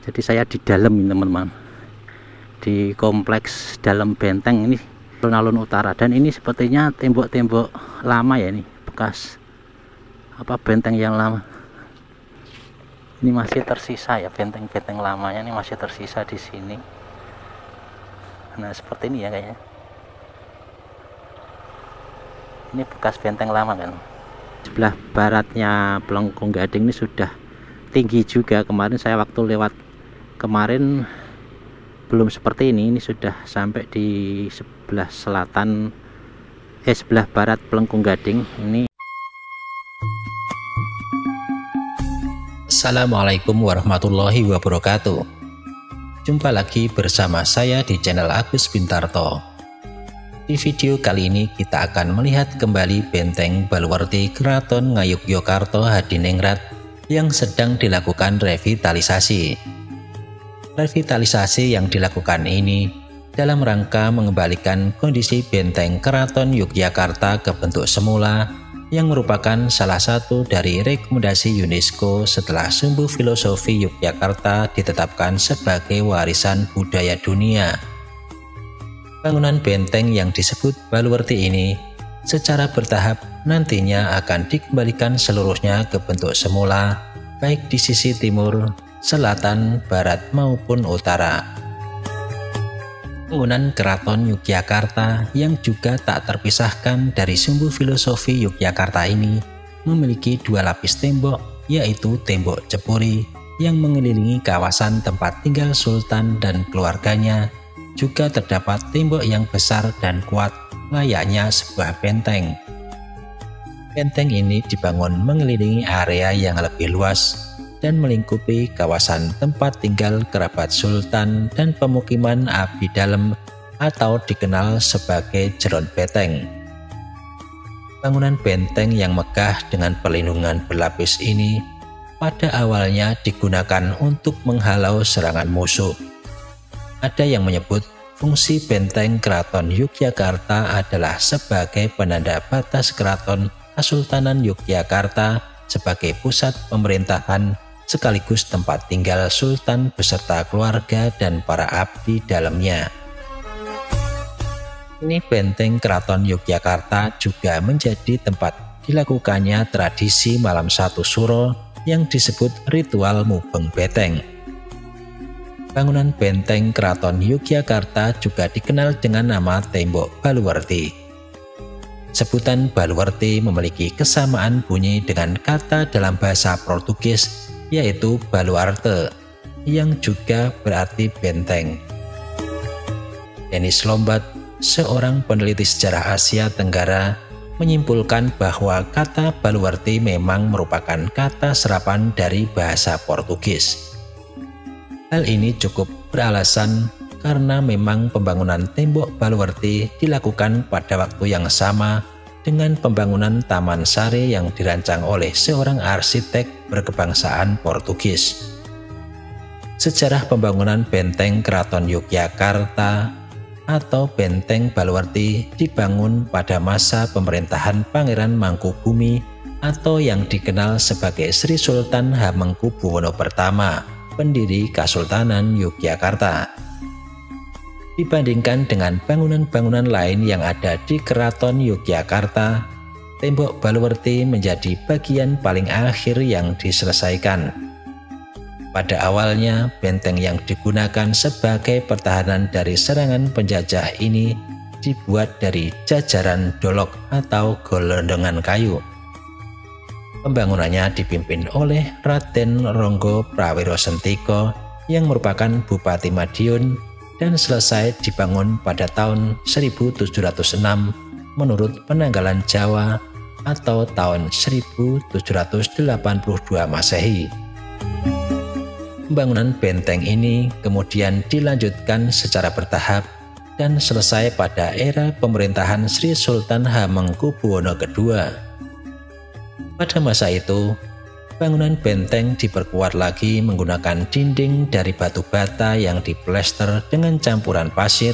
Jadi saya di dalam ini teman-teman, di kompleks dalam benteng ini alun-alun utara. Dan ini sepertinya tembok-tembok lama ya, ini bekas benteng yang lama. Ini masih tersisa ya, benteng-benteng lamanya ini masih tersisa di sini. Nah seperti ini ya kayaknya. Ini bekas benteng lama kan. Sebelah baratnya Pelengkung Gading ini sudah tinggi juga. Kemarin saya waktu lewat kemarin belum seperti ini sudah sampai di sebelah selatan, sebelah barat Pelengkung Gading ini. Assalamualaikum warahmatullahi wabarakatuh. Jumpa lagi bersama saya di channel Agus Bintarto. Di video kali ini kita akan melihat kembali Benteng Baluwerti Keraton Ngayogyakarta Hadiningrat yang sedang dilakukan revitalisasi. Revitalisasi yang dilakukan ini dalam rangka mengembalikan kondisi Benteng Keraton Yogyakarta ke bentuk semula, yang merupakan salah satu dari rekomendasi UNESCO setelah Sumbu Filosofi Yogyakarta ditetapkan sebagai warisan budaya dunia. Bangunan benteng yang disebut Baluwerti ini secara bertahap nantinya akan dikembalikan seluruhnya ke bentuk semula, baik di sisi timur, selatan, barat maupun utara. Bangunan Keraton Yogyakarta yang juga tak terpisahkan dari Sumbu Filosofi Yogyakarta ini memiliki dua lapis tembok, yaitu tembok Cepuri yang mengelilingi kawasan tempat tinggal Sultan dan keluarganya. Juga terdapat tembok yang besar dan kuat layaknya sebuah benteng. Benteng ini dibangun mengelilingi area yang lebih luas dan melingkupi kawasan tempat tinggal kerabat Sultan dan pemukiman abdi dalem atau dikenal sebagai Jeron Beteng. Bangunan benteng yang megah dengan perlindungan berlapis ini pada awalnya digunakan untuk menghalau serangan musuh. Ada yang menyebut fungsi benteng Keraton Yogyakarta adalah sebagai penanda batas Keraton Kesultanan Yogyakarta sebagai pusat pemerintahan sekaligus tempat tinggal Sultan beserta keluarga dan para abdi dalamnya. Ini benteng Keraton Yogyakarta juga menjadi tempat dilakukannya tradisi malam satu suro yang disebut ritual mubeng beteng. Bangunan benteng Keraton Yogyakarta juga dikenal dengan nama tembok Baluwerti. Sebutan Baluwerti memiliki kesamaan bunyi dengan kata dalam bahasa Portugis yaitu baluarte, yang juga berarti benteng. Dennis Lombard, seorang peneliti sejarah Asia Tenggara, menyimpulkan bahwa kata Baluwerti memang merupakan kata serapan dari bahasa Portugis. Hal ini cukup beralasan karena memang pembangunan tembok Baluwerti dilakukan pada waktu yang sama dengan pembangunan Taman Sari yang dirancang oleh seorang arsitek berkebangsaan Portugis. Sejarah pembangunan Benteng Keraton Yogyakarta atau Benteng Baluwerti dibangun pada masa pemerintahan Pangeran Mangkubumi atau yang dikenal sebagai Sri Sultan Hamengkubuwono I, pendiri Kesultanan Yogyakarta. Dibandingkan dengan bangunan-bangunan lain yang ada di Keraton Yogyakarta, tembok Baluwerti menjadi bagian paling akhir yang diselesaikan. Pada awalnya, benteng yang digunakan sebagai pertahanan dari serangan penjajah ini dibuat dari jajaran dolok atau gelondongan kayu. Pembangunannya dipimpin oleh Raden Ronggo Prawirosentiko yang merupakan Bupati Madiun dan selesai dibangun pada tahun 1706 menurut penanggalan Jawa atau tahun 1782 Masehi. Pembangunan benteng ini kemudian dilanjutkan secara bertahap dan selesai pada era pemerintahan Sri Sultan Hamengkubuwono II. Pada masa itu, bangunan benteng diperkuat lagi menggunakan dinding dari batu bata yang diplester dengan campuran pasir,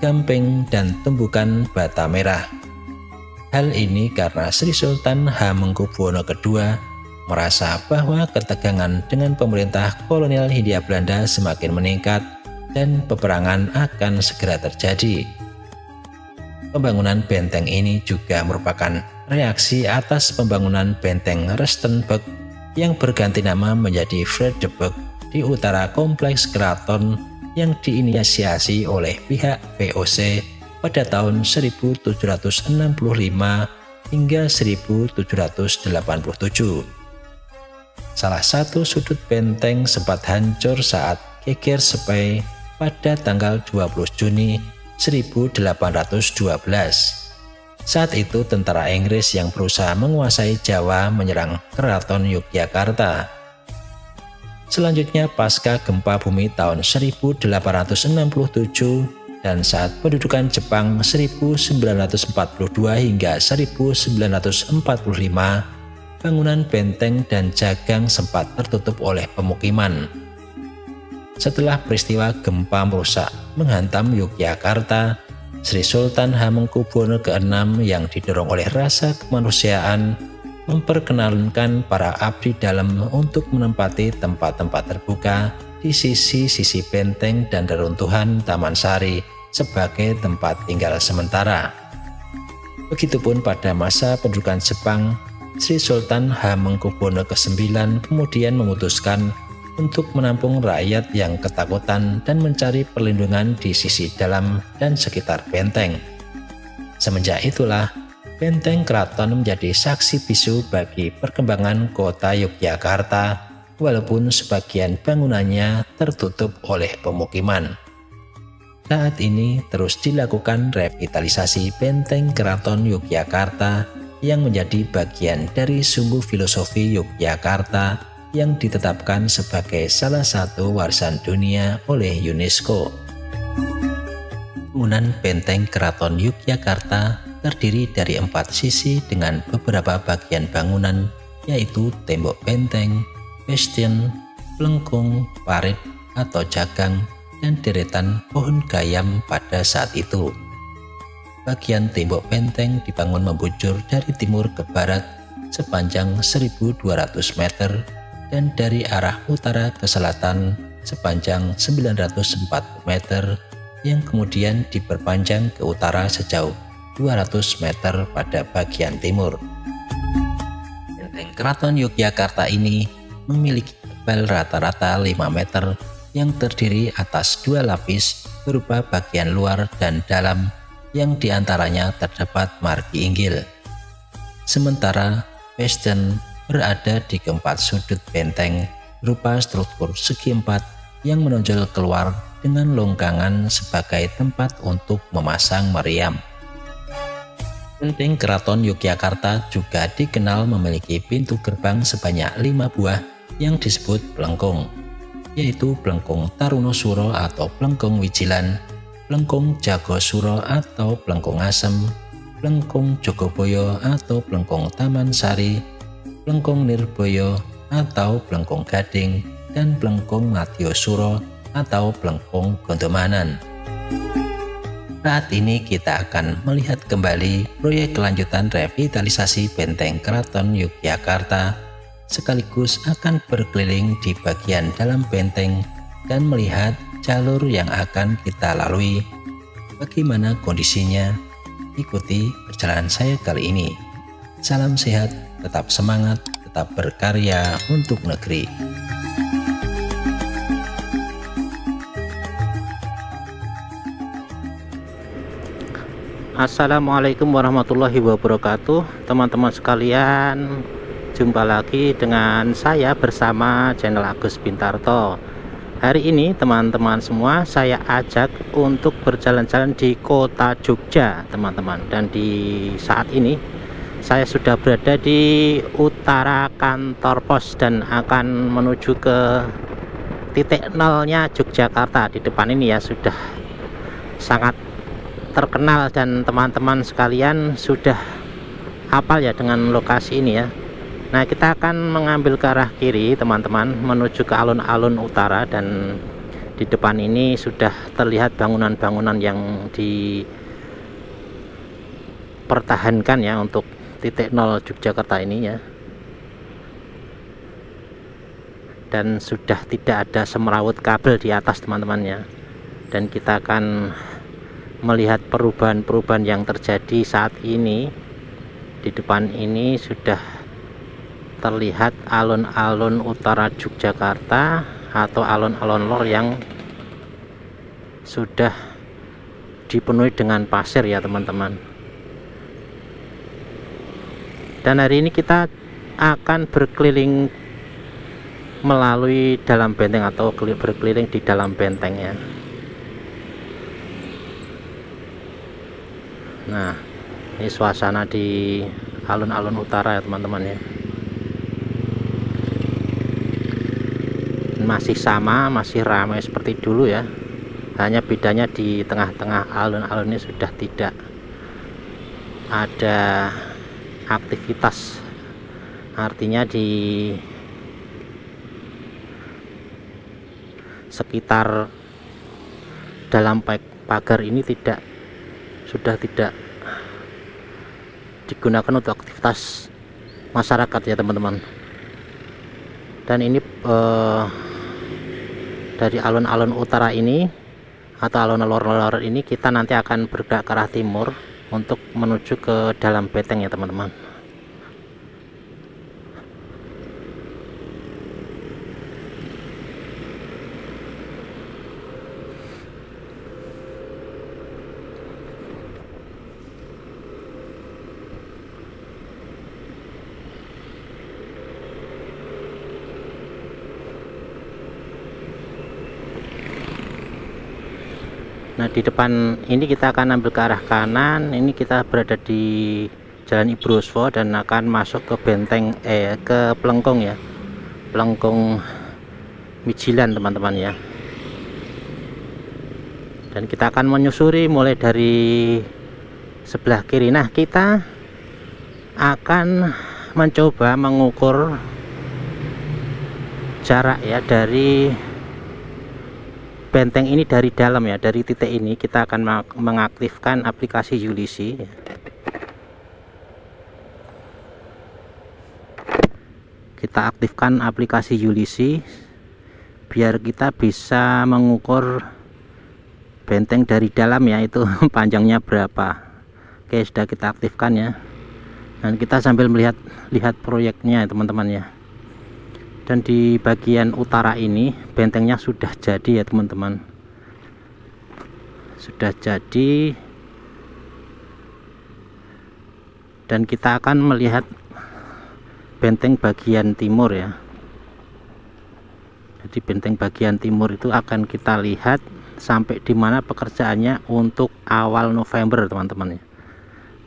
gamping, dan tumbukan bata merah. Hal ini karena Sri Sultan Hamengkubuwono II merasa bahwa ketegangan dengan pemerintah kolonial Hindia Belanda semakin meningkat dan peperangan akan segera terjadi. Pembangunan benteng ini juga merupakan reaksi atas pembangunan benteng Rustenburg yang berganti nama menjadi Vredeburg di utara kompleks keraton yang diinisiasi oleh pihak VOC pada tahun 1765 hingga 1787. Salah satu sudut benteng sempat hancur saat geger Spey pada tanggal 20 Juni 1812. Saat itu tentara Inggris yang berusaha menguasai Jawa menyerang Keraton Yogyakarta. Selanjutnya pasca gempa bumi tahun 1867 dan saat pendudukan Jepang 1942 hingga 1945, bangunan benteng dan jagang sempat tertutup oleh pemukiman. Setelah peristiwa gempa merusak menghantam Yogyakarta, Sri Sultan Hamengkubuwono ke-6 yang didorong oleh rasa kemanusiaan memperkenalkan para abdi dalam untuk menempati tempat-tempat terbuka di sisi-sisi benteng dan reruntuhan Taman Sari sebagai tempat tinggal sementara. Begitupun pada masa pendudukan Jepang, Sri Sultan Hamengkubuwono ke-9 kemudian memutuskan untuk menampung rakyat yang ketakutan dan mencari perlindungan di sisi dalam dan sekitar benteng. Semenjak itulah, benteng keraton menjadi saksi bisu bagi perkembangan kota Yogyakarta, walaupun sebagian bangunannya tertutup oleh pemukiman. Saat ini terus dilakukan revitalisasi benteng keraton Yogyakarta yang menjadi bagian dari sumbu filosofi Yogyakarta yang ditetapkan sebagai salah satu warisan dunia oleh UNESCO. Bangunan benteng keraton Yogyakarta terdiri dari 4 sisi dengan beberapa bagian bangunan, yaitu tembok benteng, bastion, pelengkung, parit atau jagang, dan deretan pohon gayam pada saat itu. Bagian tembok benteng dibangun membujur dari timur ke barat sepanjang 1.200 meter dan dari arah utara ke selatan sepanjang 940 meter yang kemudian diperpanjang ke utara sejauh 200 meter pada bagian timur. Benteng Keraton Yogyakarta ini memiliki tebal rata-rata 5 meter yang terdiri atas 2 lapis berupa bagian luar dan dalam yang diantaranya terdapat margi inggil. Sementara bastion berada di keempat sudut benteng berupa struktur segi empat yang menonjol keluar dengan longgangan sebagai tempat untuk memasang meriam. Benteng Keraton Yogyakarta juga dikenal memiliki pintu gerbang sebanyak 5 buah yang disebut pelengkung, yaitu pelengkung Tarunosuro atau pelengkung Wijilan, pelengkung Jagosuro atau pelengkung Asem, pelengkung Jogoboyo atau pelengkung Taman Sari, pelengkung Nirboyo atau pelengkung Gading, dan pelengkung Matyosuro atau pelengkung Gondomanan. Saat ini kita akan melihat kembali proyek kelanjutan revitalisasi benteng Keraton Yogyakarta, sekaligus akan berkeliling di bagian dalam benteng dan melihat jalur yang akan kita lalui. Bagaimana kondisinya? Ikuti perjalanan saya kali ini. Salam sehat, tetap semangat, tetap berkarya untuk negeri. Assalamualaikum warahmatullahi wabarakatuh. Teman-teman sekalian, jumpa lagi dengan saya bersama channel Agus Bintarto. Hari ini teman-teman semua saya ajak untuk berjalan-jalan di kota Jogja, teman-teman. Dan di saat ini saya sudah berada di utara kantor pos dan akan menuju ke titik nolnya Yogyakarta. Di depan ini ya sudah sangat terkenal dan teman-teman sekalian sudah hafal ya dengan lokasi ini ya. Nah, kita akan mengambil ke arah kiri teman-teman menuju ke alun-alun utara, dan di depan ini sudah terlihat bangunan-bangunan yang dipertahankan ya untuk titik nol Yogyakarta ini ya. dan sudah tidak ada semrawut kabel di atas teman-teman ya. Dan kita akan melihat perubahan-perubahan yang terjadi saat ini. Di depan ini sudah terlihat alun-alun utara Yogyakarta atau alun-alun lor yang sudah dipenuhi dengan pasir ya teman-teman. Dan hari ini kita akan berkeliling melalui dalam benteng atau berkeliling di dalam bentengnya. Nah, ini suasana di alun-alun utara ya teman-teman ya. Masih sama, masih ramai seperti dulu ya. Hanya bedanya di tengah-tengah alun-alun ini sudah tidak ada aktivitas. Artinya di sekitar dalam pagar ini sudah tidak digunakan untuk aktivitas masyarakat ya teman-teman. Dan ini dari alun-alun utara ini atau alun-alun ini kita nanti akan bergerak ke arah timur untuk menuju ke dalam benteng ya teman-teman. Nah, di depan ini kita akan ambil ke arah kanan. Ini kita berada di Jalan Ibroswo dan akan masuk ke benteng ke Plengkung ya. Plengkung Mijilan teman-teman ya. Dan kita akan menyusuri mulai dari sebelah kiri. Nah, kita akan mencoba mengukur jarak ya dari benteng ini dari dalam ya. Dari titik ini kita akan mengaktifkan aplikasi Ulysses. Kita aktifkan aplikasi Ulysses biar kita bisa mengukur benteng dari dalam ya, itu panjangnya berapa. Oke, sudah kita aktifkan ya. Dan kita sambil lihat proyeknya ya teman-teman ya. Dan di bagian utara ini bentengnya sudah jadi ya teman-teman, sudah jadi. Dan kita akan melihat benteng bagian timur ya. Jadi benteng bagian timur itu akan kita lihat sampai di mana pekerjaannya untuk awal November teman-teman ya.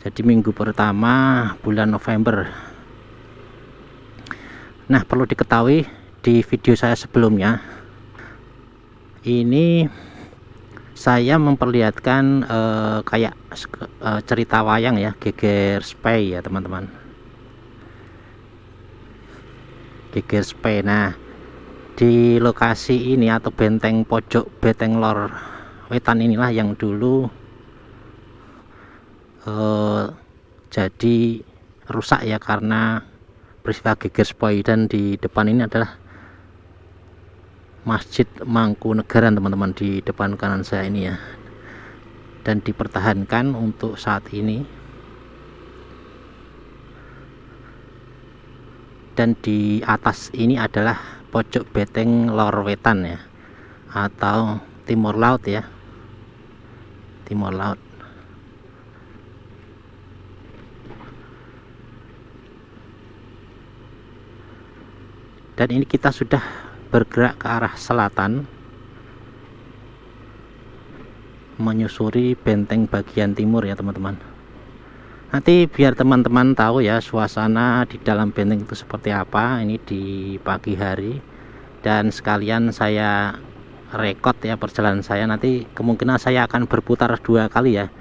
Jadi minggu pertama bulan November. Nah, perlu diketahui di video saya sebelumnya ini saya memperlihatkan kayak cerita wayang ya, Geger Spey ya teman-teman. Geger Spey. Nah, di lokasi ini atau benteng pojok benteng lor wetan inilah yang dulu jadi rusak ya karena peristiwa Geger Spey. Dan di depan ini adalah Masjid Mangkunegaran teman-teman, di depan kanan saya ini ya. Dan dipertahankan untuk saat ini. Dan di atas ini adalah pojok benteng lor wetan ya, atau timur laut ya, timur laut. Dan ini kita sudah bergerak ke arah selatan menyusuri benteng bagian timur ya teman-teman. Nanti biar teman-teman tahu ya suasana di dalam benteng itu seperti apa ini di pagi hari. Dan sekalian saya rekod ya perjalanan saya. Nanti kemungkinan saya akan berputar 2 kali ya.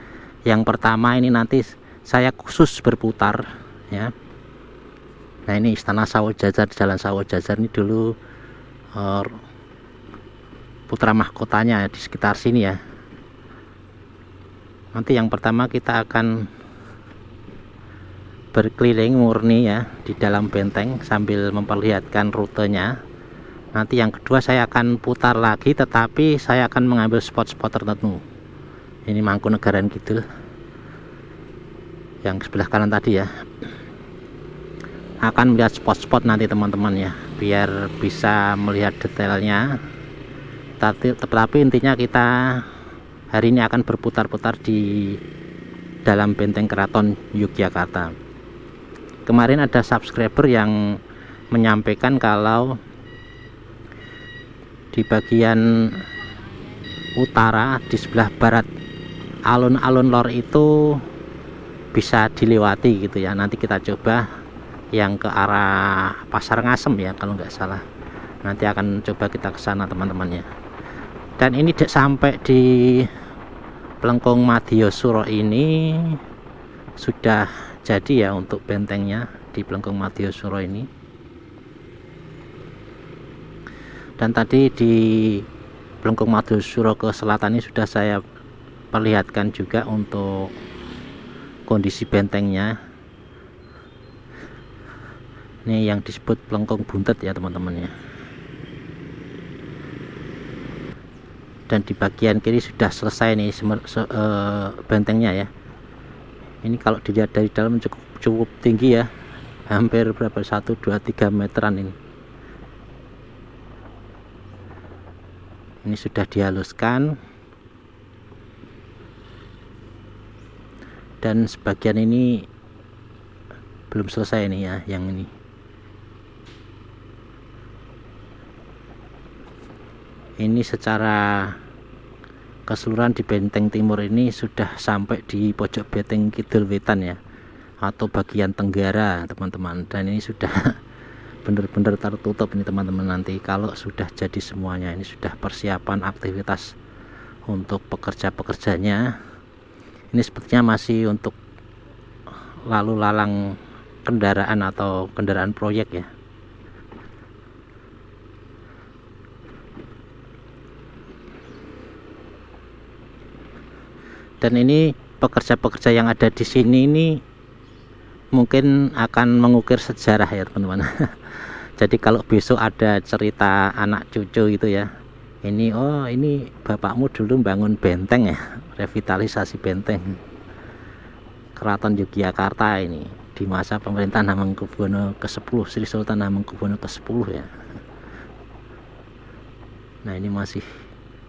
Yang pertama ini nanti saya khusus berputar ya. Nah, ini Istana Sawo Jajar, Jalan Sawo Jajar ini dulu putra mahkotanya di sekitar sini ya. Nanti yang pertama kita akan berkeliling murni ya di dalam benteng sambil memperlihatkan rutenya Nanti yang kedua saya akan putar lagi, tetapi saya akan mengambil spot-spot tertentu. Ini Mangkunegaran Kidul yang sebelah kanan tadi ya. Akan melihat spot-spot nanti teman-teman ya, biar bisa melihat detailnya. Tetapi intinya kita hari ini akan berputar-putar di dalam benteng Keraton Yogyakarta. Kemarin ada subscriber yang menyampaikan kalau di bagian utara di sebelah barat alun-alun lor itu bisa dilewati gitu ya. Nanti kita coba yang ke arah Pasar Ngasem ya kalau nggak salah. Nanti akan coba kita ke sana teman-teman ya. Dan ini sampai di Plengkung Madiosuro ini sudah jadi ya untuk bentengnya di Plengkung Madiosuro ini. Dan tadi di Plengkung Madiosuro ke selatan ini sudah saya perlihatkan juga untuk kondisi bentengnya. Ini yang disebut Plengkung Buntet ya teman-teman ya. Dan di bagian kiri sudah selesai nih bentengnya ya. Ini kalau dilihat dari dalam cukup tinggi ya, hampir berapa, 1, 2, 3 meteran ini. Ini sudah dihaluskan, dan sebagian ini belum selesai nih ya, yang ini. Ini secara keseluruhan di benteng timur ini sudah sampai di pojok benteng kidul wetan ya, atau bagian tenggara teman-teman. Dan ini sudah benar-benar tertutup ini teman-teman. Nanti kalau sudah jadi semuanya, ini sudah persiapan aktivitas untuk pekerja-pekerjanya. Ini sepertinya masih untuk lalu lalang kendaraan atau kendaraan proyek ya. Dan ini pekerja-pekerja yang ada di sini ini mungkin akan mengukir sejarah ya teman-teman. Jadi kalau besok ada cerita anak cucu itu ya, ini oh ini bapakmu dulu bangun benteng ya, revitalisasi benteng Keraton Yogyakarta ini di masa pemerintahan Hamengkubuwono ke-10, Sri Sultan Hamengkubuwono ke-10 ya. Nah ini masih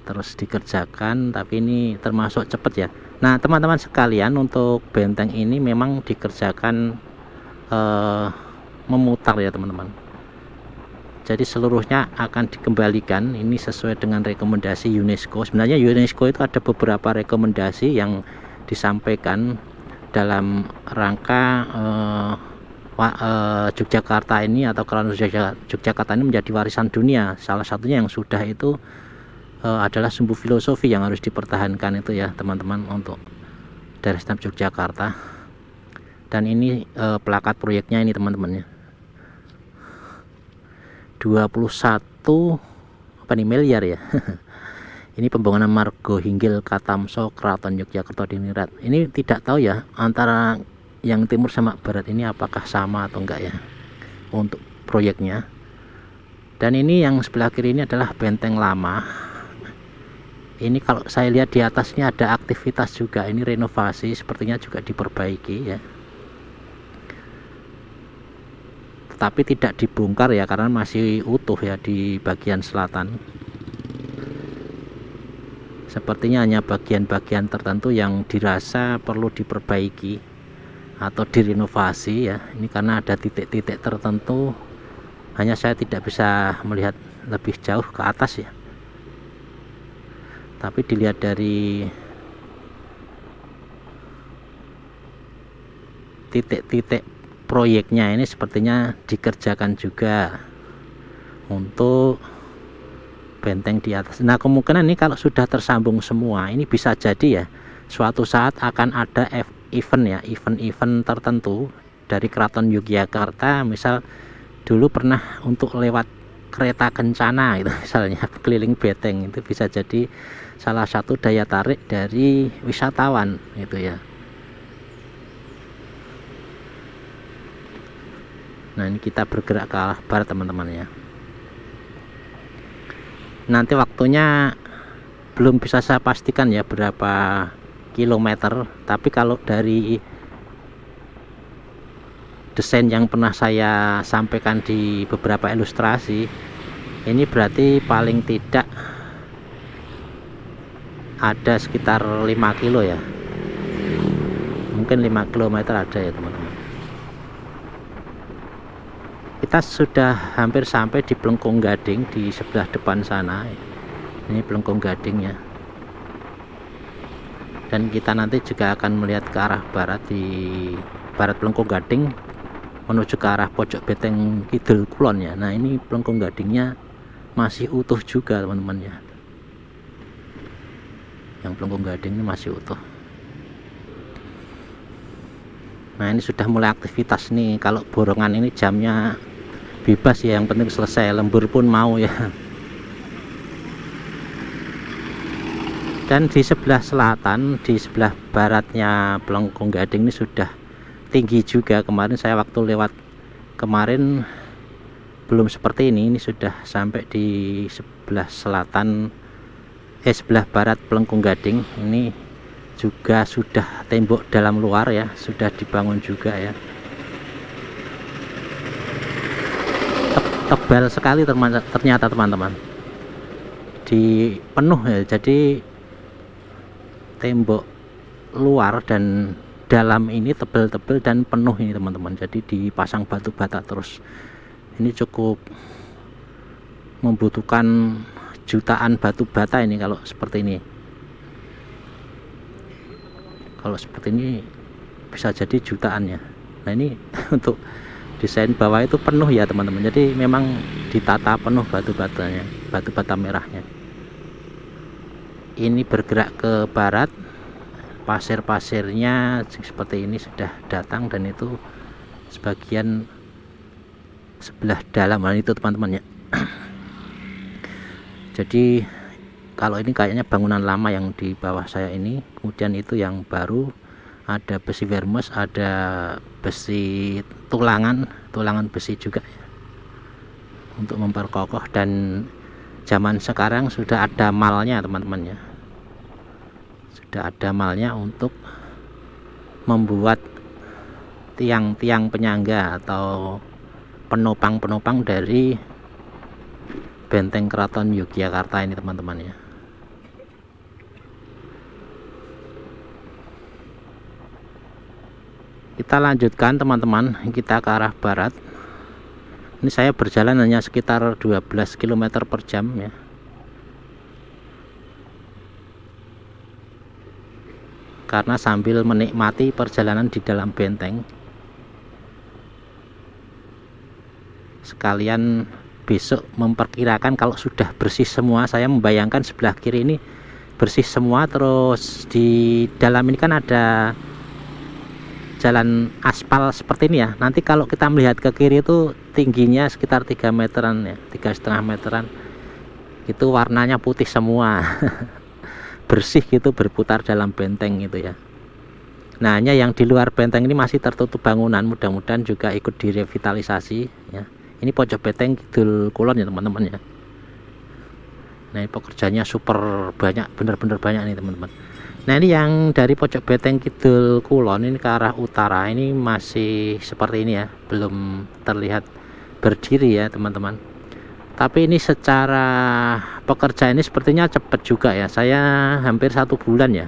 terus dikerjakan, tapi ini termasuk cepat ya. Nah teman-teman sekalian, untuk benteng ini memang dikerjakan memutar ya teman-teman. Jadi seluruhnya akan dikembalikan, ini sesuai dengan rekomendasi UNESCO. Sebenarnya UNESCO itu ada beberapa rekomendasi yang disampaikan dalam rangka Yogyakarta ini atau Keraton Yogyakarta ini menjadi warisan dunia. Salah satunya yang sudah itu adalah sumbu filosofi yang harus dipertahankan itu ya teman-teman, untuk daerah istimewa Yogyakarta. Dan ini plakat proyeknya ini teman-teman ya, 21 miliar ya. Ini pembangunan Margo Hinggil Katamso Keraton Yogyakarta Diningrat. Ini tidak tahu ya antara yang timur sama barat ini apakah sama atau enggak ya untuk proyeknya. Dan ini yang sebelah kiri ini adalah benteng lama. Ini kalau saya lihat di atasnya ada aktivitas juga, ini renovasi, sepertinya juga diperbaiki ya. Tapi tidak dibongkar ya, karena masih utuh ya di bagian selatan. Sepertinya hanya bagian-bagian tertentu yang dirasa perlu diperbaiki atau direnovasi ya. Ini karena ada titik-titik tertentu, hanya saya tidak bisa melihat lebih jauh ke atas ya. Tapi dilihat dari titik-titik proyeknya ini sepertinya dikerjakan juga untuk benteng di atas. Nah kemungkinan ini kalau sudah tersambung semua, ini bisa jadi ya suatu saat akan ada event ya, event-event tertentu dari Keraton Yogyakarta. Misal dulu pernah untuk lewat kereta kencana gitu misalnya, keliling benteng, itu bisa jadi salah satu daya tarik dari wisatawan gitu ya. Nah ini kita bergerak ke arah barat teman-teman ya. Nanti waktunya belum bisa saya pastikan ya berapa kilometer, tapi kalau dari desain yang pernah saya sampaikan di beberapa ilustrasi, ini berarti paling tidak ada sekitar 5 kilo ya, mungkin 5 km ada ya teman-teman. Kita sudah hampir sampai di Plengkung Gading di sebelah depan sana. Ini Plengkung Gadingnya, dan kita nanti juga akan melihat ke arah barat, di barat Plengkung Gading menuju ke arah pojok Beteng Kidul Kulon ya. Nah ini Plengkung Gadingnya masih utuh juga teman-teman ya, yang Plengkung Gading ini masih utuh. Nah ini sudah mulai aktivitas nih. Kalau borongan ini jamnya bebas ya, yang penting selesai, lembur pun mau ya. Dan di sebelah selatan, di sebelah baratnya Plengkung Gading ini sudah tinggi juga. Kemarin saya waktu lewat kemarin belum seperti ini sudah sampai di sebelah selatan, sebelah barat Plengkung Gading. Ini juga sudah tembok dalam luar ya, sudah dibangun juga ya. Tebal sekali ternyata teman-teman, di penuh ya. Jadi tembok luar dan dalam ini tebel-tebel dan penuh ini teman-teman. Jadi dipasang batu bata terus. Ini cukup membutuhkan jutaan batu bata ini kalau seperti ini. Kalau seperti ini bisa jadi jutaan ya. Nah ini untuk desain bawah itu penuh ya teman-teman. Jadi memang ditata penuh batu batanya, batu bata merahnya. Ini bergerak ke barat, pasir-pasirnya seperti ini sudah datang, dan itu sebagian sebelah dalam itu teman-teman ya. Jadi kalau ini kayaknya bangunan lama yang di bawah saya ini, kemudian itu yang baru ada besi vermes, ada besi tulangan besi juga ya, untuk memperkokoh. Dan zaman sekarang sudah ada malnya teman-teman ya, sudah ada malnya untuk membuat tiang-tiang penyangga atau penopang-penopang dari benteng Keraton Yogyakarta ini teman-teman ya. Kita lanjutkan teman-teman, kita ke arah barat. Ini saya berjalan hanya sekitar 12 km per jam ya. Karena sambil menikmati perjalanan di dalam benteng, sekalian besok memperkirakan kalau sudah bersih semua. Saya membayangkan sebelah kiri ini bersih semua, terus di dalam ini kan ada jalan aspal seperti ini ya. Nanti kalau kita melihat ke kiri itu tingginya sekitar 3 meteran ya, 3,5 meteran. Itu warnanya putih semua. Bersih gitu, berputar dalam benteng gitu ya. Nah hanya yang di luar benteng ini masih tertutup bangunan, mudah-mudahan juga ikut direvitalisasi ya. Ini pojok Beteng Kidul Kulon ya teman-teman ya. Nah ini pekerjaannya super banyak, bener-bener banyak nih teman-teman. Nah ini yang dari pojok Beteng Kidul Kulon ini ke arah utara ini masih seperti ini ya, belum terlihat berdiri ya teman-teman. Tapi ini secara pekerjaan ini sepertinya cepat juga ya. Saya hampir 1 bulan ya,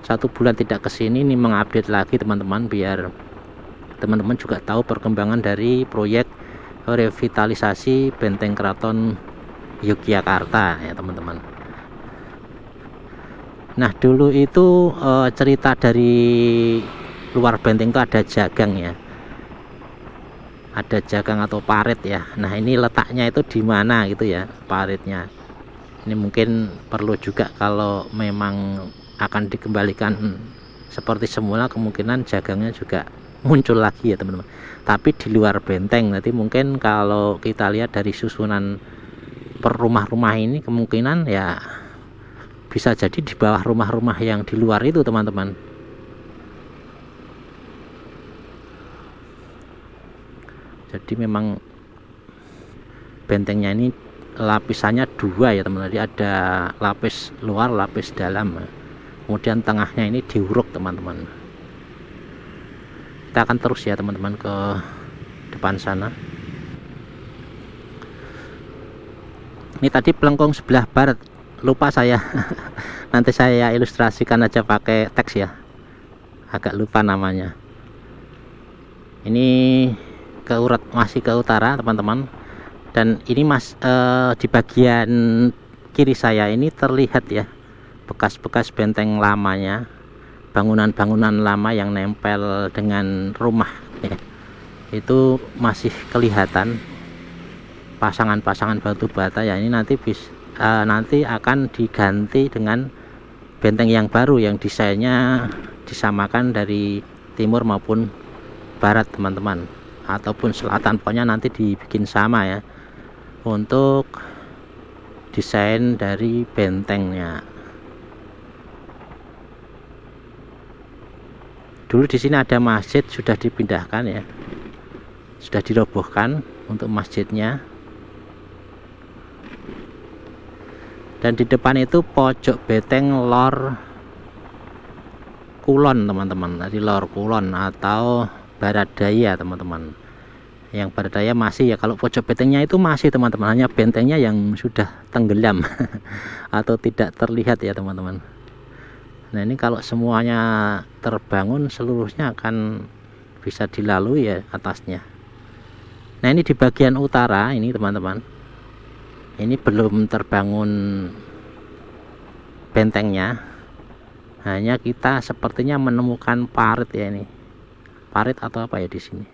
1 bulan tidak kesini ini mengupdate lagi teman-teman, biar teman-teman juga tahu perkembangan dari proyek revitalisasi Benteng Keraton Yogyakarta ya teman-teman. Nah dulu itu cerita dari luar benteng itu ada jagang ya, ada jagang atau parit ya. Nah ini letaknya itu di mana gitu ya paritnya. Ini mungkin perlu juga kalau memang akan dikembalikan seperti semula, kemungkinan jagangnya juga muncul lagi ya teman-teman. Tapi di luar benteng. Nanti mungkin kalau kita lihat dari susunan per rumah-rumah ini, kemungkinan ya bisa jadi di bawah rumah-rumah yang di luar itu teman-teman. Jadi memang bentengnya ini lapisannya dua ya teman-teman. Jadi ada lapis luar, lapis dalam, kemudian tengahnya ini diuruk teman-teman. Kita akan terus ya teman-teman ke depan sana. Ini tadi pelengkung sebelah barat, lupa saya. Nanti saya ilustrasikan aja pakai teks ya, agak lupa namanya. Ini masih ke utara teman-teman. Dan ini di bagian kiri saya ini terlihat ya bekas-bekas benteng lamanya, bangunan-bangunan lama yang nempel dengan rumah ya. Itu masih kelihatan pasangan-pasangan batu bata ya. Ini nanti akan diganti dengan benteng yang baru yang desainnya disamakan dari timur maupun barat teman-teman, ataupun selatan, pokoknya nanti dibikin sama ya untuk desain dari bentengnya. Dulu di sini ada masjid, sudah dipindahkan ya, sudah dirobohkan untuk masjidnya. Dan di depan itu pojok benteng lor kulon teman-teman, tadi lor kulon atau barat daya teman-teman. Yang barat daya masih ya, kalau pojok bentengnya itu masih teman-teman, hanya bentengnya yang sudah tenggelam atau tidak terlihat ya teman-teman. Nah ini kalau semuanya terbangun, seluruhnya akan bisa dilalui ya atasnya. Nah ini di bagian utara ini teman-teman, ini belum terbangun bentengnya, hanya kita sepertinya menemukan parit ya. Ini parit atau apa ya di sini.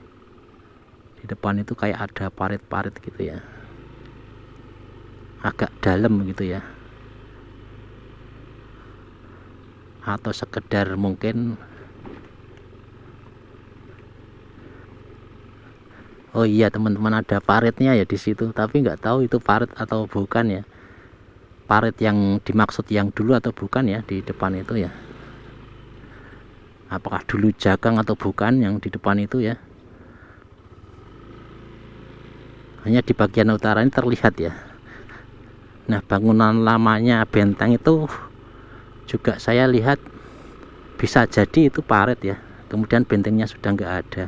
Di depan itu kayak ada parit-parit gitu ya, agak dalam gitu ya, atau sekedar mungkin, oh iya teman-teman, ada paritnya ya di situ, tapi nggak tahu itu parit atau bukan ya, parit yang dimaksud yang dulu atau bukan ya di depan itu ya, apakah dulu jagang atau bukan yang di depan itu ya. Hanya di bagian utara ini terlihat ya. Nah bangunan lamanya benteng itu juga saya lihat bisa jadi itu parit ya, kemudian bentengnya sudah nggak ada.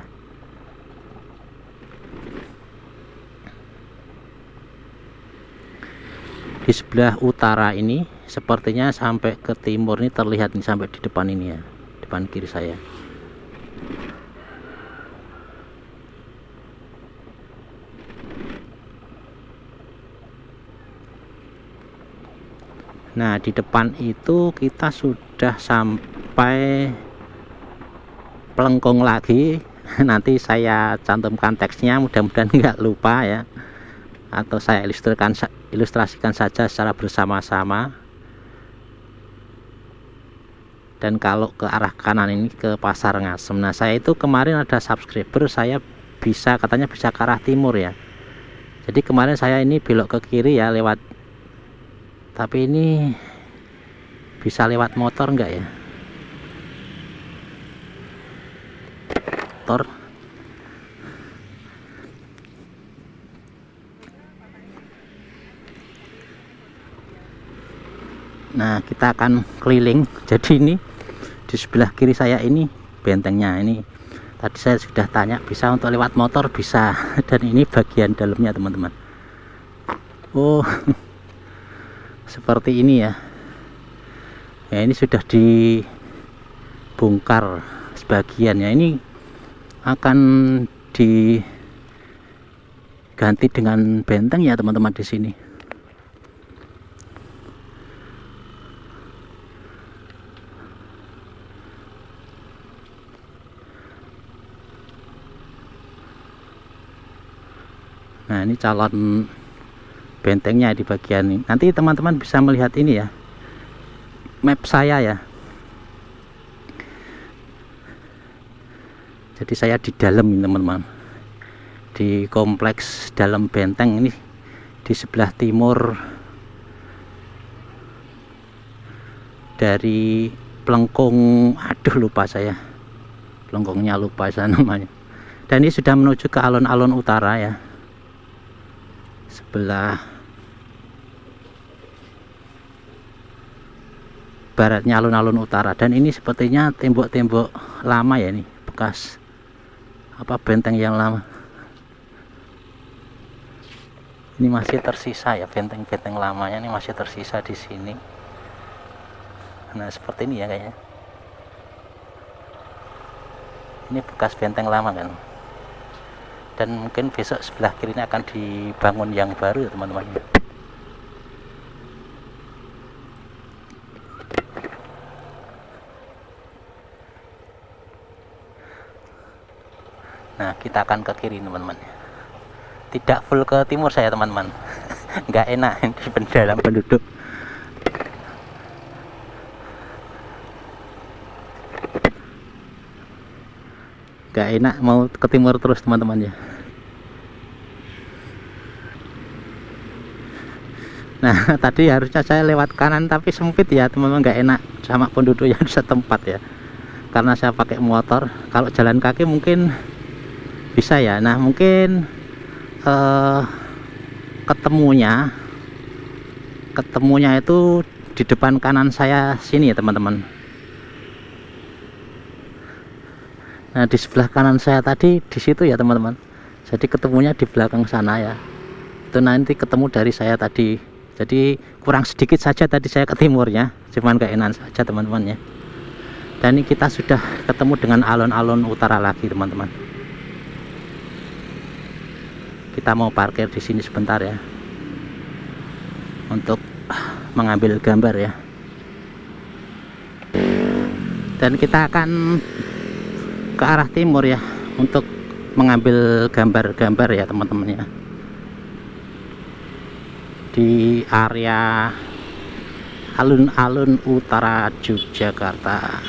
Di sebelah utara ini sepertinya sampai ke timur ini terlihat nih, sampai di depan ini ya, depan kiri saya. Nah di depan itu kita sudah sampai pelengkung lagi. Nanti saya cantumkan teksnya, mudah-mudahan nggak lupa ya, atau saya ilustrasikan saja secara bersama-sama. Dan kalau ke arah kanan ini ke Pasar Ngasem. Nah saya itu kemarin ada subscriber, saya katanya bisa ke arah timur ya. Jadi kemarin saya ini belok ke kiri ya lewat, tapi ini bisa lewat motor enggak ya? Motor. Nah kita akan keliling. Jadi ini di sebelah kiri saya ini bentengnya. Ini tadi saya sudah tanya bisa untuk lewat motor, bisa. Dan ini bagian dalamnya teman-teman. Oh seperti ini ya. Ya ini sudah dibongkar sebagian ya. Ini akan diganti dengan benteng ya teman-teman di sini. Nah ini calon bentengnya di bagian ini. Nanti teman-teman bisa melihat ini ya, map saya ya. Jadi saya di dalam ini teman-teman, di kompleks dalam benteng ini, di sebelah timur dari pelengkung, aduh lupa saya, pelengkungnya lupa saya namanya. Dan ini sudah menuju ke alun-alun utara ya, sebelah baratnya alun-alun utara. Dan ini sepertinya tembok-tembok lama ya, ini bekas apa benteng yang lama. Ini masih tersisa ya, benteng-benteng lamanya ini masih tersisa di sini. Nah seperti ini ya kayaknya. Ini bekas benteng lama kan. Dan mungkin besok sebelah kiri ini akan dibangun yang baru ya teman-teman. Nah kita akan ke kiri teman-teman. Tidak full ke timur saya teman-teman. Nggak enak di dalam penduduk. Nggak enak mau ke timur terus teman-teman ya. Nah tadi harusnya saya lewat kanan tapi sempit ya teman-teman, nggak enak sama penduduk yang setempat ya, karena saya pakai motor. Kalau jalan kaki mungkin bisa ya. Nah mungkin ketemunya itu di depan kanan saya sini ya teman-teman. Nah di sebelah kanan saya tadi di situ ya teman-teman, jadi ketemunya di belakang sana ya. Itu nanti ketemu dari saya tadi, jadi kurang sedikit saja tadi saya ke timurnya, cuman gak enak saja teman-teman ya. Dan ini kita sudah ketemu dengan alun-alun utara lagi teman-teman. Kita mau parkir di sini sebentar ya, untuk mengambil gambar ya. Dan kita akan ke arah timur ya, untuk mengambil gambar-gambar ya teman-teman ya, di area alun-alun utara Yogyakarta.